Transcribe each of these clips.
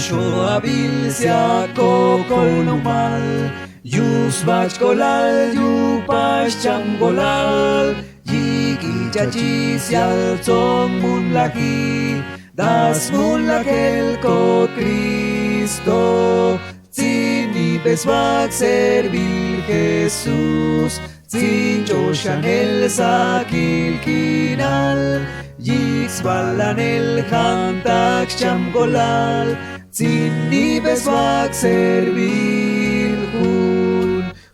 Shoabil siako kol numal Yus bach kolal yu pas cham golal Yiki chachi sial tong mun laki Das mun lakel ko Cristo Zini beswag servir Jesús Zin Joshan el sakil kinal Yix balan el hantak cham golal Zini beswag servir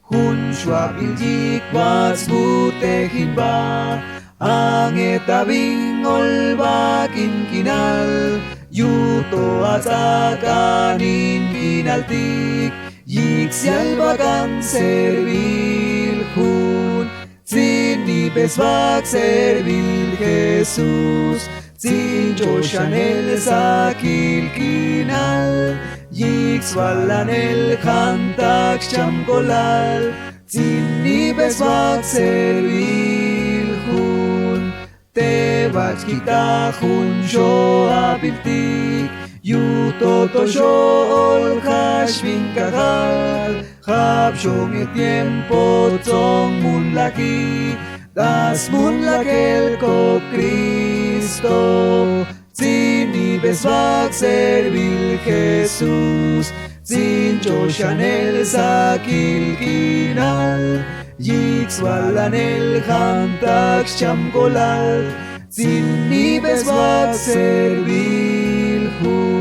Hun shuabil yik bats butehin ba Angetabing olba kinkinal Yuto atakanin kinaltik Yik sialbagan servil hun Zini beswag servil Jesús Zin Joshan el sakil kinal Yik swalan el hantak cham golal Zini beswag servil hun Tebach kita hun shoabiltik Yuto to shol hashvin kahal Habshong el tiempo tong mun laki Das mun lakel ko Cristo Zini beswag servil Jesús Zin Joshan el sakil kinal Yik swalan el hantak cham golal Zini beswag servil hun